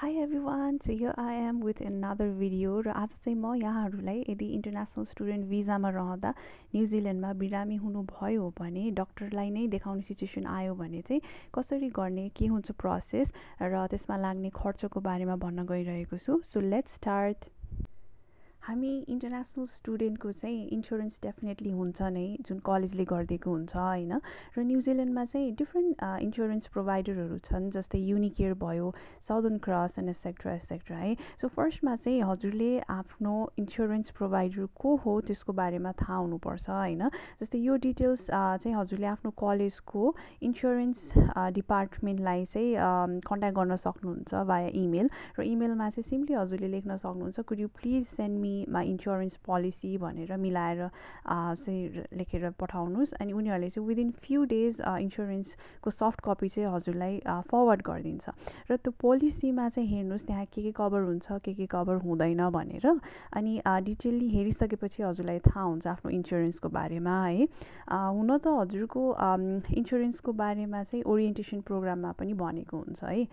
Hi everyone, so here I am with another video र आज चाहिँ म यहाँहरूलाई यदि इन्टरनेसनल स्टुडेन्ट भिजामा रहँदा न्युजिल्यान्डमा बिरामी हुनुभयो भने डाक्टरलाई नै देखाउने सिचुएसन आयो भने चाहिँ कसरी गर्ने के हुन्छ प्रोसेस र त्यसमा लाग्ने खर्चको बारेमा भन्न गइरहेको छु। So let's start. हामी इन्टरनेसनल स्टुडेन्टको चाहिँ इन्स्योरेन्स डेफिनेटली हुन्छ नै, जुन कलेजले गरिदिएको हुन्छ हैन। र न्युजिल्यान्डमा चाहिँ डिफ्रेन्ट इन्स्योरेन्स प्रोभाइडरहरू छन्, जस्तै युनिकेयर भयो, southern cross and et cetera et cetera है। सो फर्स्टमा चाहिँ हजुरले आफ्नो इन्स्योरेन्स प्रोभाइडर को हो त्यसको बारेमा थाहा हुनुपर्छ हैन। जस्तै यो डिटेल्स चाहिँ हजुरले आफ्नो कलेजको इन्स्योरेन्स डिपार्टमेन्टलाई चाहिँ कन्ट्याक्ट गर्न सक्नुहुन्छ भाया इमेल। र इमेलमा चाहिँ सिम्पली हजुरले लेख्न सक्नुहुन्छ, could you please send me my insurance policy भनेर मिलाएर चाहिँ लेखेर पठाउनुहोस्। अनि उनीहरूले चाहिँ विदिन फ्यु डेज इन्स्योरेन्सको सफ्ट कपी चाहिँ हजुरलाई फरवर्ड गरिदिन्छ। र त्यो पोलिसीमा चाहिँ हेर्नुहोस् त्यहाँ के कभर हुन्छ के कभर हुँदैन भनेर। अनि डिटेलली हेरिसकेपछि हजुरलाई थाहा हुन्छ आफ्नो इन्स्योरेन्सको बारेमा है। हुन त हजुरको इन्स्योरेन्सको बारेमा चाहिँ ओरिएन्टेसन प्रोग्राममा पनि भनेको हुन्छ है।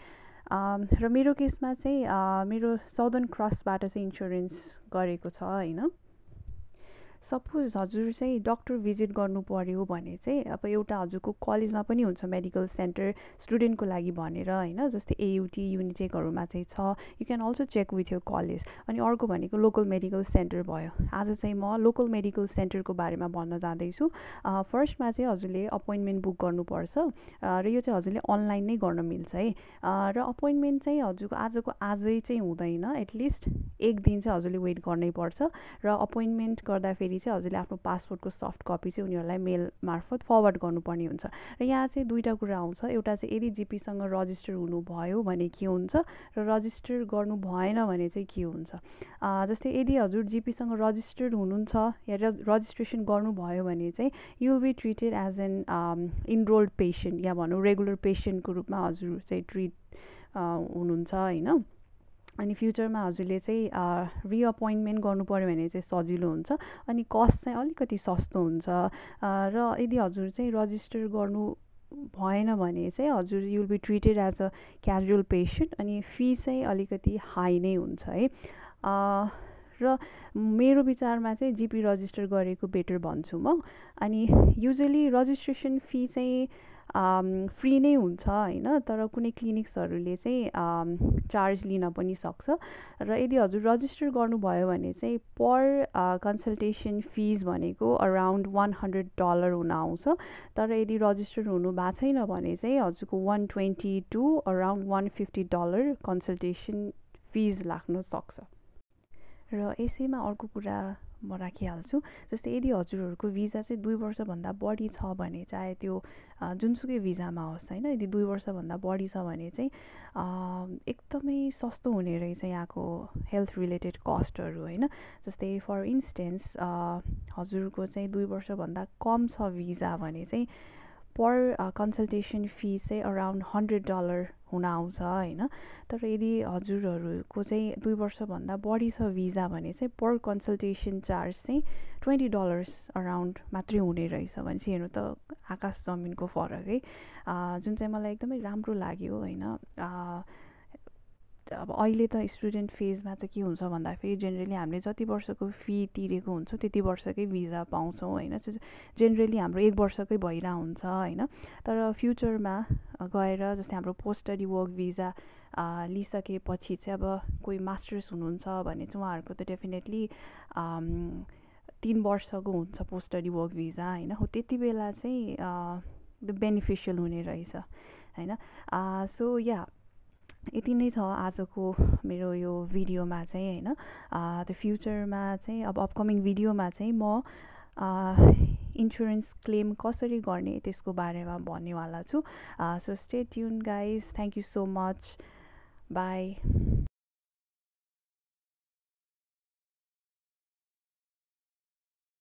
र मेरो केसमा चाहिँ मेरो साउदर्न क्रसबाट चाहिँ इन्स्योरेन्स गरेको छ हैन। सपोज हजुर चाहिँ डक्टर भिजिट गर्नु पर्यो भने चाहिँ अब एउटा हजुरको कलेजमा पनि हुन्छ मेडिकल सेन्टर स्टुडेन्टको लागि भनेर हैन, जस्तै एयुटी युनिटेकहरूमा चाहिँ छ। You can also check with your college. अनि अर्को भनेको लोकल मेडिकल सेन्टर भयो। आज चाहिँ म लोकल मेडिकल सेन्टरको बारेमा भन्न जाँदैछु। फर्स्टमा चाहिँ हजुरले अपोइन्टमेन्ट बुक गर्नुपर्छ र यो चाहिँ हजुरले अनलाइन नै गर्न मिल्छ है। र अपोइन्टमेन्ट चाहिँ हजुरको आजै चाहिँ हुँदैन, एटलिस्ट एक दिन चाहिँ हजुरले वेट गर्नै पर्छ। र अपोइन्टमेन्ट गर्दाखेरि चाहिँ हजुरले आफ्नो पासपोर्टको सफ्ट कपी चाहिँ उनीहरूलाई मेल मार्फत फरवर्ड गर्नुपर्ने हुन्छ। र यहाँ चाहिँ दुईवटा कुरा आउँछ। एउटा चाहिँ यदि जिपीसँग रजिस्टर हुनुभयो भने के हुन्छ र रजिस्टर गर्नु भएन भने चाहिँ के हुन्छ। जस्तै यदि हजुर जिपीसँग रजिस्टर्ड हुनुहुन्छ या रजिस्ट्रेसन गर्नुभयो भने चाहिँ you will be treated as an enrolled patient या भनौँ रेगुलर पेसेन्टको रूपमा हजुर चाहिँ ट्रिट हुनुहुन्छ हैन। अनि फ्युचरमा हजुरले चाहिँ रिअपोइन्टमेन्ट गर्नु पऱ्यो भने चाहिँ सजिलो हुन्छ। अनि कस्ट चाहिँ अलिकति सस्तो हुन्छ। र यदि हजुर चाहिँ रजिस्टर गर्नु भएन भने चाहिँ हजुर you'll be treated as a casual patient. अनि फी चाहिँ अलिकति हाई नै हुन्छ है। र मेरो विचारमा चाहिँ जिपी रजिस्टर गरेको बेटर भन्छु म। अनि युजली रजिस्ट्रेसन फी चाहिँ फ्री नै हुन्छ हैन, तर कुनै क्लिनिक्सहरूले चाहिँ चार्ज लिन पनि सक्छ। र यदि हजुर रजिस्टर गर्नुभयो भने चाहिँ पर कन्सल्टेसन फिज भनेको अराउन्ड $100 हुन आउँछ। तर यदि रजिस्टर हुनु भएको छैन भने चाहिँ हजुरको 120 टु अराउन्ड $150 कन्सल्टेसन फिज लाग्न सक्छ। र यसैमा अर्को कुरा म राखिहाल्छु। जस्तै यदि हजुरहरूको भिजा चाहिँ 2 वर्षभन्दा बढी छ भने, चाहे त्यो जुनसुकै भिजामा होस् हैन, यदि 2 वर्षभन्दा बढी छ भने चाहिँ एकदमै सस्तो हुने रहेछ यहाँको हेल्थ रिलेटेड कस्टहरू हैन। जस्तै फर इन्स्टेन्स हजुरको चाहिँ 2 वर्षभन्दा कम छ भिजा भने चाहिँ पर कन्सल्टेसन फी चाहिँ अराउन्ड $100 हुन आउँछ हैन। तर यदि हजुरहरूको चाहिँ 2 वर्षभन्दा बढी छ भिजा भने चाहिँ पर कन्सल्टेसन चार्ज चाहिँ $20 अराउन्ड मात्रै हुने रहेछ भने चाहिँ हेर्नु त आकाश जमिनको फरक है। जुन चाहिँ मलाई एकदमै राम्रो लाग्यो हैन। अब अहिले त स्टुडेन्ट फेजमा चाहिँ के हुन्छ भन्दाखेरि जेनरली हामीले जति वर्षको फी तिरेको हुन्छ त्यति वर्षकै भिजा पाउँछौँ हैन। जेनरली हाम्रो 1 वर्षकै भइरह हुन्छ हैन। तर फ्युचरमा गएर जस्तै हाम्रो पोस्ट स्टडी वर्क भिजा लिइसकेपछि चाहिँ अब कोही मास्टर्स हुनुहुन्छ भने चाहिँ उहाँहरूको त डेफिनेटली 3 वर्षको हुन्छ पोस्ट स्टडी वर्क भिजा हैन। हो त्यति बेला चाहिँ बेनिफिसियल हुने रहेछ हैन। सो या यति नै छ आजको मेरो यो भिडियोमा चाहिँ हैन। त्यो फ्युचरमा चाहिँ अब अपकमिङ भिडियोमा चाहिँ म इन्स्योरेन्स क्लेम कसरी गर्ने त्यसको बारेमा भन्नेवाला छु। So stay tune guys, thank you so much, by.